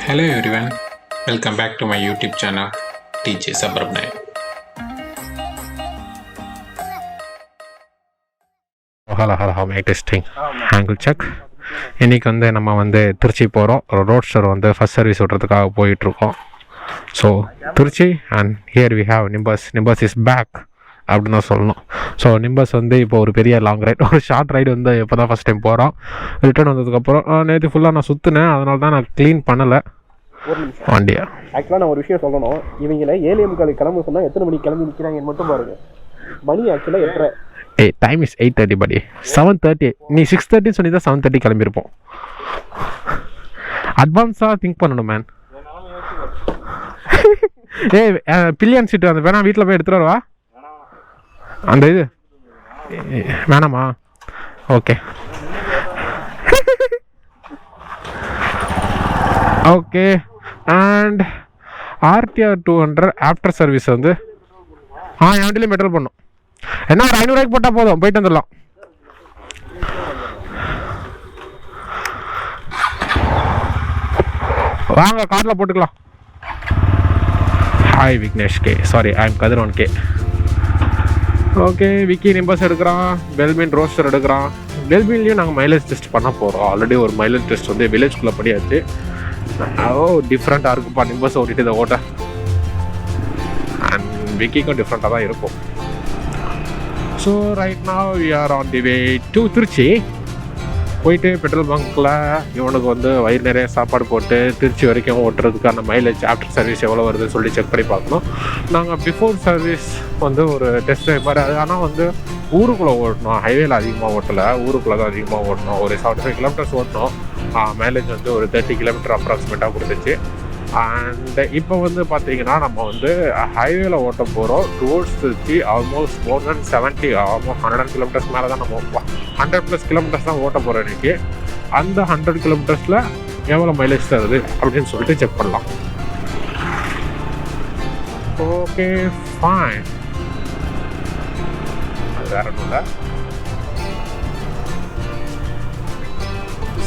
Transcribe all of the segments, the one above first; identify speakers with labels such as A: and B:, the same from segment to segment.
A: Hello everyone, welcome back to my YouTube channel TVS Suburbanite.
B: Hello mike testing angle check. இன்றைக்கி நம்ம திருச்சி போகிறோம். Roadster first service விட்றதுக்காக போயிட்டுருக்கோம். So Trichy and here we have Nimbus is back அப்படின்னு தான் சொல்லணும். So Nimbus இப்போ ஒரு பெரிய லாங் ரைட், ஒரு ஷார்ட் ரைடு இப்போ தான் ஃபஸ்ட் டைம் போகிறோம். ரிட்டர்ன் வந்ததுக்கப்புறம் நேற்று ஃபுல்லாக நான் சுற்றினேன், அதனால தான் நான் க்ளீன் பண்ணலை வண்டியா.
C: ஆக்சுவலாக நான் ஒரு விஷயம் சொல்லணும். இவங்களை 7 கிளம்ப சொன்னால் எத்தனை மணிக்கு கிளம்பி நிற்கிறாங்கன்னு மட்டும் பாருங்க. மணி ஆக்சுவலாக 8:30.
B: டைம் இஸ் 8:30 படி. 7:30 நீ 6:30 சொல்லி தான் 7:30 கிளம்பியிருப்போம். அட்வான்ஸாக திங்க் பண்ணணும் மேன். பில்லியன் சீட்டு அந்த வேணா வீட்டில் போய் எடுத்துகிட்டு வரவா? அந்த இது வேணாமா? Okay okay. And RTR 200 after service என் வண்டியிலே மெட்டல் பண்ணும். என்ன ஒரு 500 ரூபாய்க்கு போட்டால் போதும், போயிட்டு வந்துடலாம். வாங்க காரில் போட்டுக்கலாம். Hi Vignesh K, sorry I am Kathiravan K. Okay, Vicky nimbus எடுக்கிறான், பெல்மின் ரோஸ்டர் எடுக்கிறான். பெல்மின்லேயும் நாங்கள் மைலேஜ் டெஸ்ட் பண்ண போகிறோம். ஆல்ரெடி ஒரு மைலேஜ் டெஸ்ட் வில்லேஜ்குள்ளே படியாச்சு. டிஃப்ரெண்ட்டாக இருக்குப்பா நிம்பஸ் ஓட்டிட்டு இதை ஓட்ட. அண்ட் விக்கிக்கும் டிஃப்ரெண்ட்டாக தான் இருக்கும். So right now we are on the way to Trichy. போயிட்டு பெட்ரோல் பங்க்கில் இவனுக்கு வயிறு நிறைய சாப்பாடு போட்டு திருச்சி வரைக்கும் ஓட்டுறதுக்கான மைலேஜ் ஆஃப்டர் சர்வீஸ் எவ்வளோ வருதுன்னு சொல்லி செக் பண்ணி பார்க்கணும். நாங்கள் பிஃபோர் சர்வீஸ் ஒரு டெஸ்ட் ட்ரைவ் மாதிரி அது, ஆனால் ஊருக்குள்ளே ஓட்டணும், ஹைவேல அதிகமாக ஓட்டலை, ஊருக்குள்ளே தான் அதிகமாக ஓட்டணும். ஒரு 75 கிலோமீட்டர்ஸ் ஓட்டணும். மைலேஜ் ஒரு 30 கிலோமீட்டர் அப்ராக்சிமேட்டாக கொடுத்துச்சு. அண்ட் இப்போ பார்த்தீங்கன்னா நம்ம ஹைவேல ஓட்ட போகிறோம் டுவோர்ட்ஸ் திருச்சி. ஆல்மோஸ்ட் மோர் தென் 70 ஆல்மோஸ்ட் 100 கிலோமீட்டர்ஸ் மேலே தான் நம்ம 100+ கிலோமீட்டர்ஸ் தான் ஓட்ட போகிறோம் இன்றைக்கி. அந்த 100 கிலோமீட்டர்ஸில் எவ்வளோ மைலேஜ் தருது அப்படின்னு சொல்லிட்டு செக் பண்ணலாம். ஓகே ஃபைன், அது வேற ஒன்றும் இல்லை.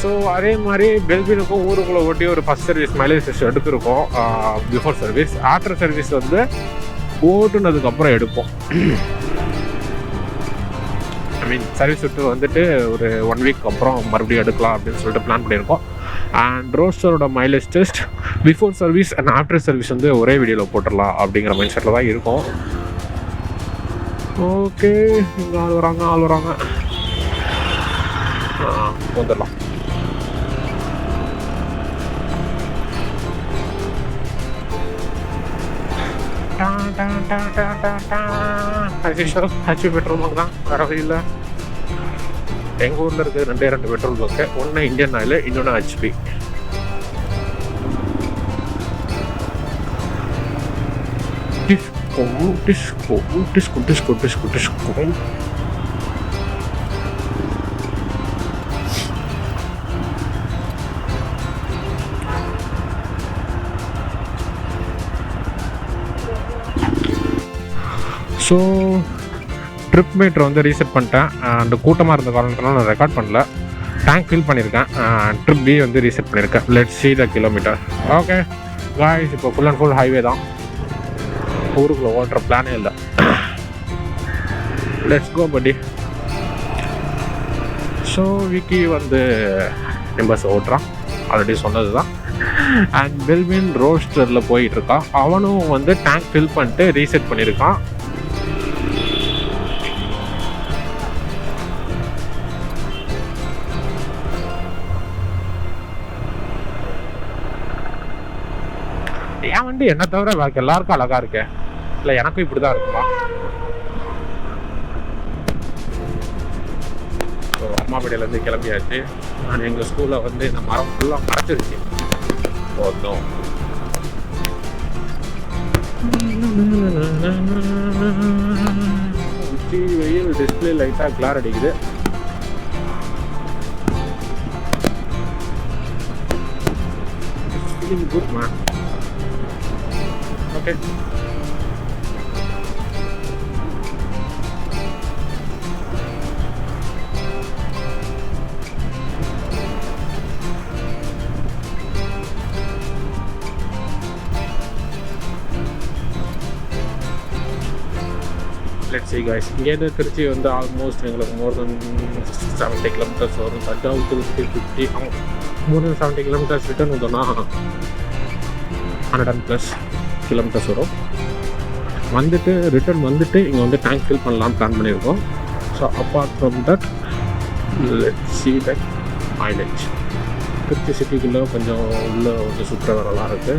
B: ஸோ அதே மாதிரி பெல்பினுக்கும் ஊருக்குள்ளே ஓட்டி ஒரு ஃபஸ்ட் சர்வீஸ் மைலேஜ் டெஸ்ட் எடுத்துருக்கோம் பிஃபோர் சர்வீஸ். ஆஃப்டர் சர்வீஸ் ஓட்டுனதுக்கப்புறம் எடுப்போம். ஐ மீன் சர்வீஸ் விட்டு ஒரு 1 வீக் அப்புறம் மறுபடியும் எடுக்கலாம் அப்படின்னு சொல்லிட்டு பிளான் பண்ணியிருக்கோம். அண்ட் ரோஸ்டரோட mileage test before service and after service ஒரே வீடியோவில் போட்டுடலாம் அப்படிங்கிற மைண்ட் செட்டில் தான் இருக்கும். ஓகே, இங்கே ஆள் வராங்க வந்துடலாம். பெட்ரோல் பங்க் தான், வேற வழி இல்லை. எங்கள் ஊரில் இருக்குது 2 பெட்ரோல் பங்க்கு. ஒன்று இந்தியன் ஆயில், இன்னொன்று HP. Disco. So trip meter reset பண்ணிட்டேன். அண்ட் கூட்டமாக இருந்த காரணத்தினால நான் ரெக்கார்ட் பண்ணல. டேங்க் ஃபில் பண்ணியிருக்கேன். ட்ரிப் பி ரீசெட் பண்ணியிருக்கேன். Let's see the kilometre. Okay guys, இப்போ ஃபுல் அண்ட் ஃபுல் ஹைவே தான், ஊருக்குள்ளே ஓட்டுற பிளானே இல்லை. லெட்ஸ் கோ படி. ஸோ விக்கி நிம்பஸ் ஓட்டுறான், ஆல்ரெடி சொன்னது தான். அண்ட் பெல்வின் ரோஸ்டரில் போயிட்டுருக்கான். அவனும் டேங்க் ஃபில் பண்ணிட்டு ரீசெட் பண்ணியிருக்கான். என் வண்டி என்ன தவிர பாக்கி எல்லாருக்கும் அழகா இருக்கு, இல்லை எனக்கும் இப்படி தான் இருக்குமா? ஸோ அம்மாபேட்டையிலேருந்து கிளம்பியாச்சு. நான் எங்கள் ஸ்கூலில் இந்த மரம் ஃபுல்லாக மறைச்சிருச்சு. போதும். உச்சி வெயில், டிஸ்பிளே லைட்டாக கிளார் அடிக்குது. Feeling good man. Okay, let's see guys. இங்கேருந்து திருச்சி வந்து ஆல்மோஸ்ட் எங்களுக்கு மோர் தென் 70 கிலோமீட்டர்ஸ் வரும். Thanjavur 50 more then 70 kilometres return வந்தோம்னா 100+ கிலோமீட்டர்ஸ் வரும். ரிட்டர்ன் வந்துட்டு இங்கே வந்து டேங்க் ஃபில் பண்ணலாம் பிளான் பண்ணியிருக்கோம். So apart from that let's see that mileage. Trichy சிட்டிக்குள்ளே கொஞ்சம் உள்ளே வந்து சுற்றுற வரலாம் இருக்குது.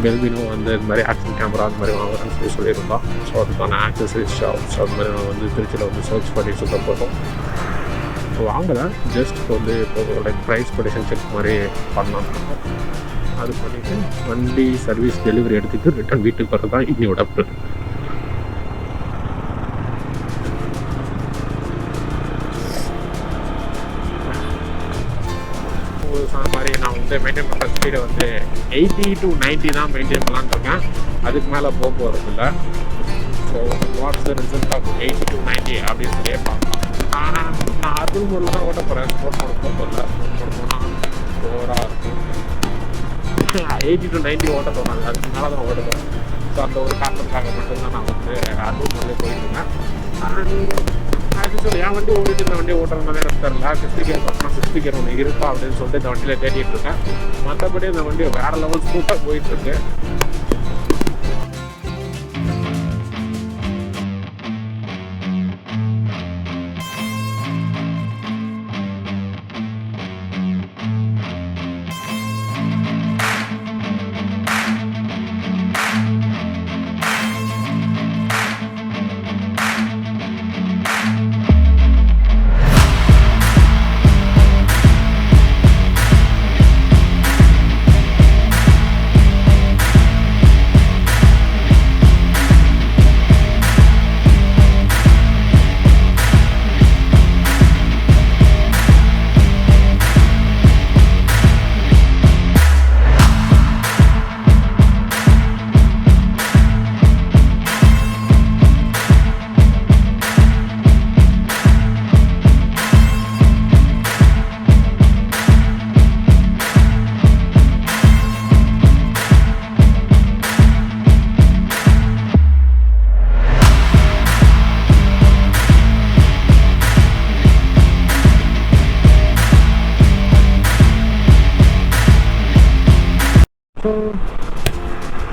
B: பெல்வினும் வந்து இது மாதிரி ஆக்ஷன் கேமரா அந்த மாதிரி வாங்குறேன்னு சொல்லியிருந்தோம். ஸோ அதுக்கான ஆக்சசரிஸ் ஷாப்ஸ் அது மாதிரி நான் வந்து திருச்சியில் வந்து சர்ச் பண்ணி சுற்ற போகிறோம். ஸோ வாங்கலாம், ஜஸ்ட் வந்து இப்போ லைக் ப்ரைஸ் கொட்டேஷன் செக் மாதிரி பண்ணலாம். அது பண்ணிவிட்டு வண்டி சர்வீஸ் டெலிவரி எடுத்துகிட்டு ரிட்டர்ன் வீட்டுக்கு வர்றது தான் இன்னையோட பிளான். மாதிரி நான் வந்து மெயின்டைன் பண்ணுற ஸ்பீடை வந்து 80 to 90 தான் மெயின்டைன் பண்ணலான்னு இருக்கேன். அதுக்கு மேலே போகிறது இல்லை. So what's the result of 80 to 90 அப்படின்னு சொல்லி பார்க்கலாம். ஆனால் நான் அருள் பொருள் தான் ஓட்ட போகிறேன். ஸ்போர்ட் மோட் போகல. ஸ்போர்ட் மோட் போனால் ஓவராக இருக்கும். 80 to 90 ஓட்ட தோணாது, அதுக்கு மேலே தான் ஓட்ட போகிறேன். ஸோ அந்த ஒரு காரணத்துக்காக மட்டும்தான் நான் வந்து அருள் பொருளே போயிட்டுருக்கேன். ஆக்சுவலி என் வண்டி ஓடிட்டு இந்த வண்டி ஓட்டுறதுனால எனக்கு தெரியல. 50 கியர் பார்த்தோம்னா 60 கியர் ஒன்று இருக்கா அப்படின்னு சொல்லிட்டு இந்த வண்டியில் தேடிட்டு இருக்கேன். மற்றபடி இந்த வண்டி வேறு லெவல் ஸ்மூத்தாக போயிட்டுருக்கு.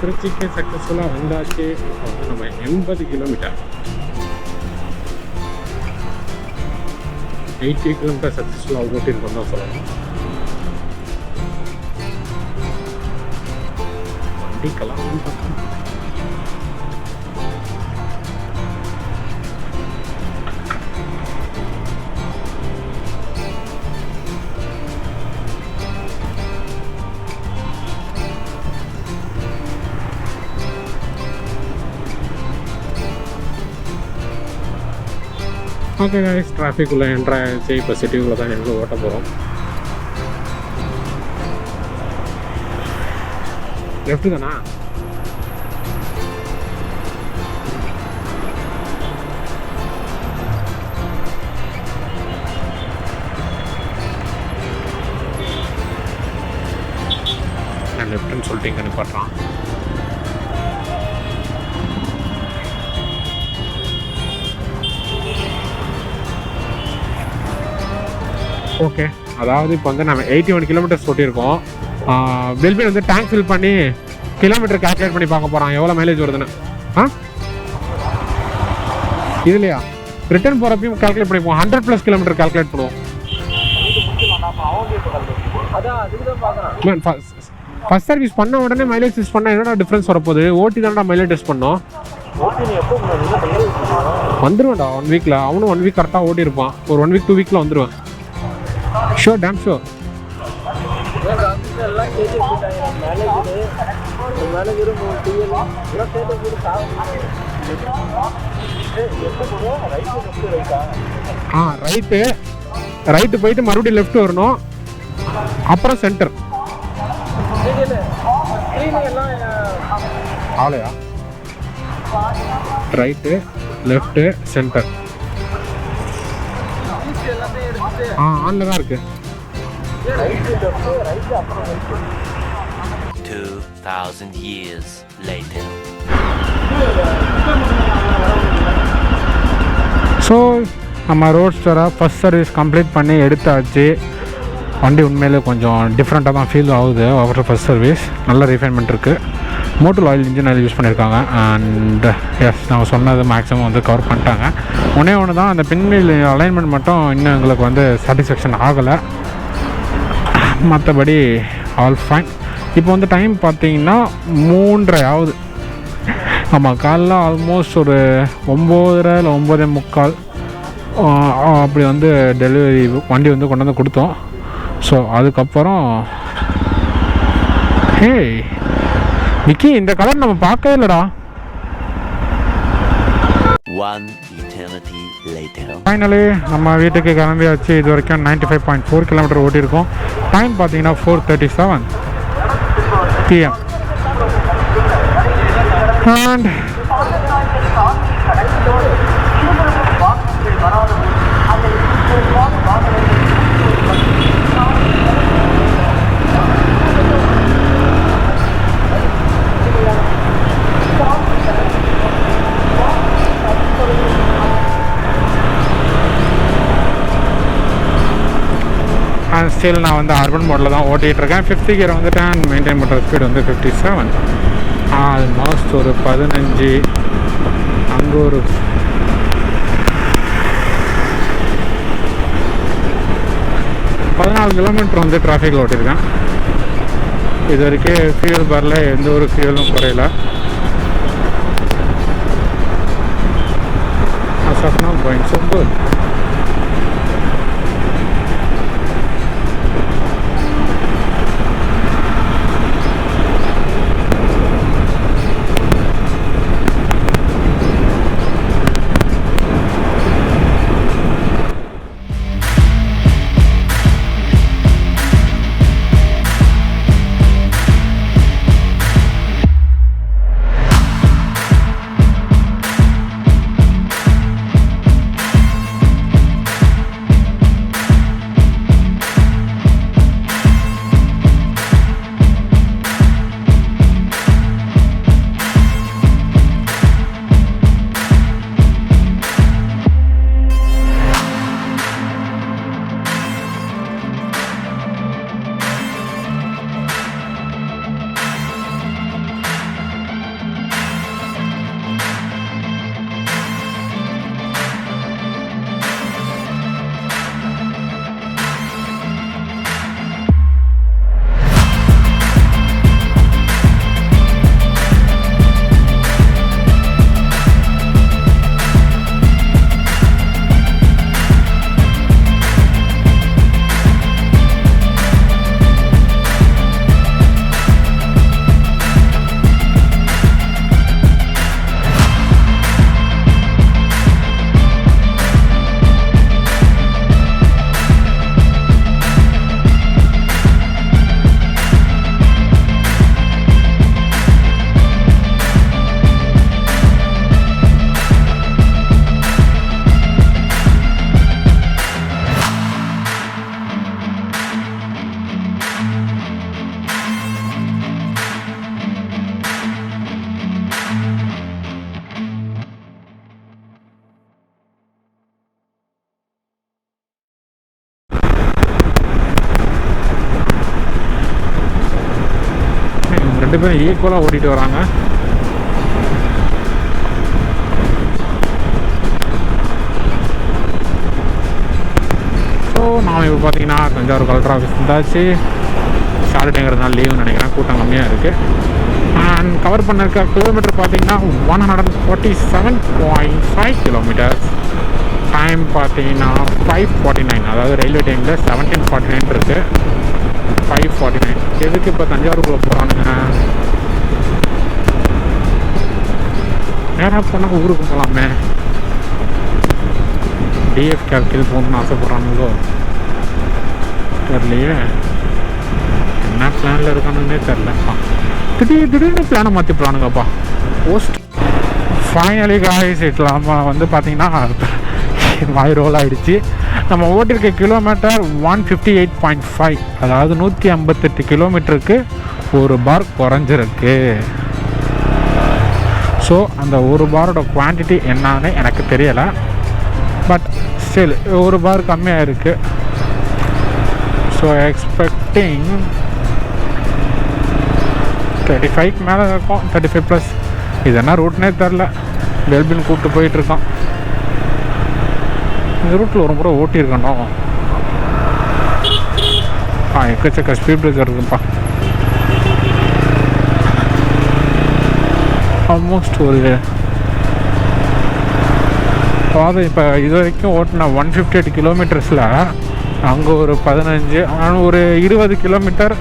B: திருச்சிக்கு சக்ஸஸ்ஃபுல்லாக வந்தாச்சு. நம்ம 80 கிலோமீட்டர் 80 கிலோமீட்டர் சக்ஸஸ்ஃபுல்லாக ஓட்டிருக்கோம் தான் சொல்லணும். வண்டிக்கெல்லாம் பக்கம் ஓகே கைஸ், டிராஃபிக்குள்ளே என்ட்ரு ஆகிடுச்சு. இப்போ சிட்டிக்குள்ளே தான் எங்கே ஓட்ட போகிறோம். லெஃப்ட்டு தானா? நான் லெஃப்ட்டுன்னு சொல்லிட்டு இங்கே நிப்பாட்டுறான். ஓகே, அதாவது இப்போ வந்து நம்ம 81 கிலோமீட்டர்ஸ் ஓட்டியிருக்கோம். பெல்பின் வந்து டேங்க் ஃபில் பண்ணி கிலோமீட்டர் கால்குலேட் பண்ணி பார்க்க போகிறான் எவ்வளோ மைலேஜ் வருதுன்னு. இதுலையா ரிட்டர்ன் போகிறப்பையும் கால்குலேட் பண்ணிப்போம். 100+ கிலோமீட்டர் கால்குலேட் பண்ணுவோம். ஃபர்ஸ்ட் சர்வீஸ் பண்ண உடனே மைலேஜ் டெஸ்ட் பண்ணால் என்னடா டிஃப்ரென்ஸ் வரப்போகுது? ஓட்டி தான்டா மைலேஜ் டெஸ்ட் பண்ணோம். வந்துடுவேன்டா 1 வீக்கில். அவனும் 1 வீக் கரெக்டாக ஓட்டியிருப்பான். ஒரு 1 வீக் 2 வீக்கில் வந்துடுவேன். Sure, damn sure. ரைட்டு போயிட்டு மறுபடியும் லெஃப்ட் வரணும், அப்புறம் சென்டர். ஆலையா? Right, left, centre. ஆன்ல தான் இருக்கு.
D: 2000 years later.
E: ஸோ நம்ம ரோட்ஸ்டரை ஃபஸ்ட் சர்வீஸ் கம்ப்ளீட் பண்ணி எடுத்தாச்சு. வண்டி உண்மையிலே கொஞ்சம் டிஃப்ரெண்ட்டாக தான் ஃபீல் ஆகுது. ஆஃப்டர் ஃபஸ்ட் சர்வீஸ் நல்ல ரிஃபைன்மெண்ட் இருக்குது. Motor oil engine oil use பண்ணியிருக்காங்க. அண்ட் எஸ் நம்ம சொன்னது மேக்ஸிமம் வந்து கவர் பண்ணிட்டாங்க. ஒன்று தான் அந்த பின்வீல் அலைன்மெண்ட் மட்டும் இன்னும் எங்களுக்கு வந்து சாட்டிஸ்ஃபேக்ஷன் ஆகலை. மற்றபடி ஆல் ஃபைன். இப்போ வந்து டைம் பார்த்தீங்கன்னா 3:30 ஆகுது. ஆமாம், காலைல ஆல்மோஸ்ட் ஒரு 9:30 இல்லை 9:45 அப்படி வந்து டெலிவரி வண்டி வந்து கொண்டு வந்து கொடுத்தோம். ஸோ அதுக்கப்புறம் ஹே விக்கி, இந்த கலர் நம்ம பார்க்கவே இல்லைடா. ஃபைனலி நம்ம வீட்டுக்கு கிளம்பியாச்சு. இது வரைக்கும் 95.4 கிலோமீட்டர் ஓட்டியிருக்கோம். டைம் பார்த்தீங்கன்னா 4:37 PM. And ஸ்டில் நான் வந்து அர்பன் மோடில் தான் ஓட்டிகிட்டு இருக்கேன். 50 கியர் வந்துட்டேன். மெயின்டைன் பண்ணுற ஸ்பீட் வந்து 57. ஆல்மோஸ்ட் ஒரு 15 அங்கே ஒரு 14 கிலோமீட்டர் வந்து டிராஃபிக்கில் ஓட்டியிருக்கேன். இது வரைக்கும் ஃபியூல் பாரில் எந்த ஒரு ஃபியூலும் குறையல. as of now going so good. ரெண்டு பேரும் ஈக்குவலாக ஓட்டிகிட்டு வராங்க. ஸோ நான் இப்போ பார்த்தீங்கன்னா தஞ்சாவூர் கலெக்டர் ஆஃபீஸ் இருந்தாச்சு. சாட்டர்டேங்கிறதுனால லீவுன்னு நினைக்கிறேன், கூட்டம் கம்மியாக இருக்குது. அண்ட் கவர் பண்ணிருக்க கிலோமீட்டர் பார்த்தீங்கன்னா 147.5 கிலோமீட்டர்ஸ். டைம் பார்த்தீங்கன்னா 5:49, அதாவது ரயில்வே டைமில் 17:49 இருக்குது. 5:49 எதுக்கு இப்போ தஞ்சாவூருக்குள்ளே போகிறானுங்க? நேராக போனால் ஊருக்கு போகலாமே. டிஎஃப் கேப்க்கு இது போகணுன்னு ஆசைப்பட்றானுங்களோ தெரியலையே. என்ன பிளானில் இருக்கானுன்னே தெரிலப்பா. திடீர்னு பிளானை மாற்றி போகிறானுங்கப்பா. போஸ்ட் ஃபைனலி காய்ஸ் இட்லாமல் வந்து பார்த்தீங்கன்னா வாய் ரோல் ஆகிடுச்சு. நம்ம ஓட்டிருக்க கிலோமீட்டர் 158.5, அதாவது 158 கிலோமீட்டருக்கு ஒரு பார் குறைஞ்சிருக்கு. ஸோ அந்த ஒரு பாரோட குவான்டிட்டி என்னான்னு எனக்கு தெரியலை. பட் ஸ்டில் ஒரு பார் கம்மியாக இருக்குது. ஸோ எக்ஸ்பெக்டிங் 35 மேலே இருக்கும், 35+. இது என்ன ரூட்னே தெரில. பெல்பின் கூப்பிட்டு போயிட்டுருக்கான். இந்த ரூட்டில் ஒரு முறை ஓட்டியிருக்கணும். எக்கச்சக்க ஸ்பீட் பிரேக்கர் இருக்குப்பா. ஆல்மோஸ்ட் ஒரு பாதை இப்போ இது வரைக்கும் ஓட்டின 158 கிலோமீட்டர்ஸில் அங்கே ஒரு 15 ஒரு 20 கிலோமீட்டர்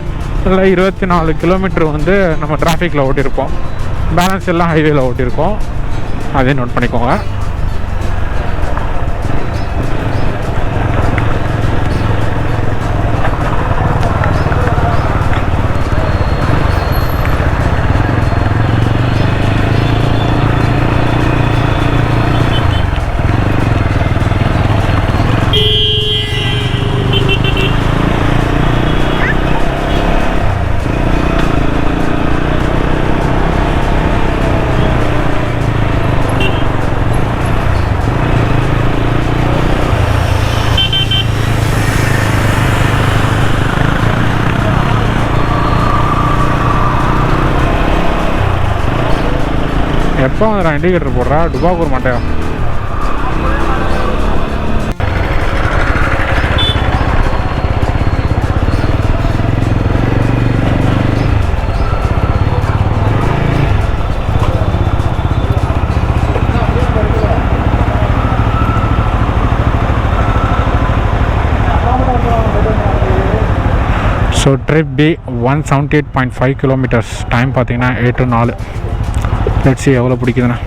E: இல்லை 24 கிலோமீட்டர் வந்து நம்ம டிராஃபிக்கில் ஓட்டியிருப்போம். பேலன்ஸ் எல்லாம் ஹைவேயில் ஓட்டியிருக்கோம். அதே நோட் பண்ணிக்கோங்க. எப்போ வந்துடுறான் இண்டிகேட்டர் போடுறா? டுபாக்கூர் மாட்டேன். So trip B 178.5 kilometres. Time பார்த்தீங்கன்னா 8:04. லெட்ஸ் see எவ்வளோ பிடிக்குதுண்ணா.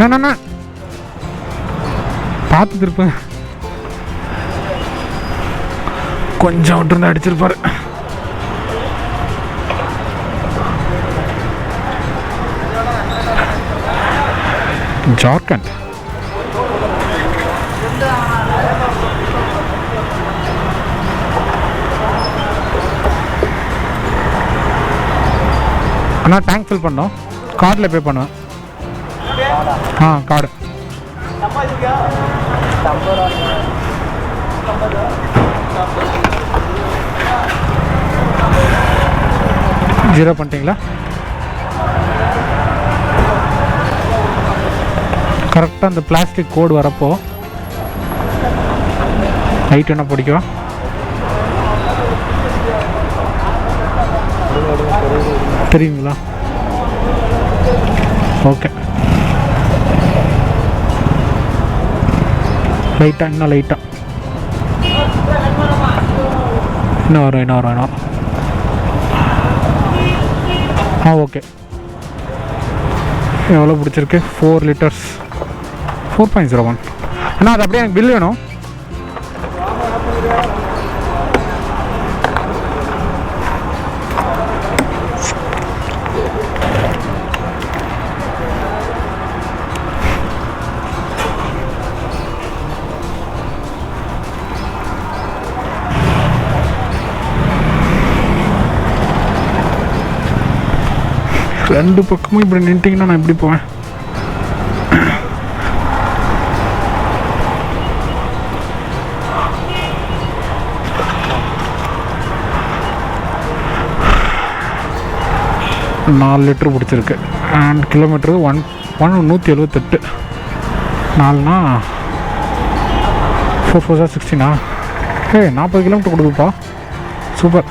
E: என்ன பார்த்து திருப்ப கொஞ்சம் விட்டுருந்து அடிச்சிருப்பாரு. ஜார்க்கண்ட் அண்ணா டேங்க் ஃபில் பண்ணோம். கார்டில் பே பண்ணுவேன். கார்டு ஜீரோ பண்ணிட்டீங்களா? கரெக்டாக அந்த பிளாஸ்டிக் கோடு வரப்போ லைட் என்ன பிடிக்கும். தெரியுங்களா? ஓகே. லைட்டாக இன்னும் லைட்டாக இன்னும் வரும். ஓகே. எவ்வளோ பிடிச்சிருக்கு? 4 லிட்டர்ஸ் 4.01. அண்ணா அது அப்படியே எனக்கு பில் வேணும். ரெண்டு பக்கமும் இப்படி நின்ட்டிங்கன்னா நான் எப்படி போவேன்? நாலு லிட்டர் பிடிச்சிருக்கு. And kilometre 178. 4னா 4 4 16. 40 கிலோமீட்டர் கொடுக்குப்பா. சூப்பர்.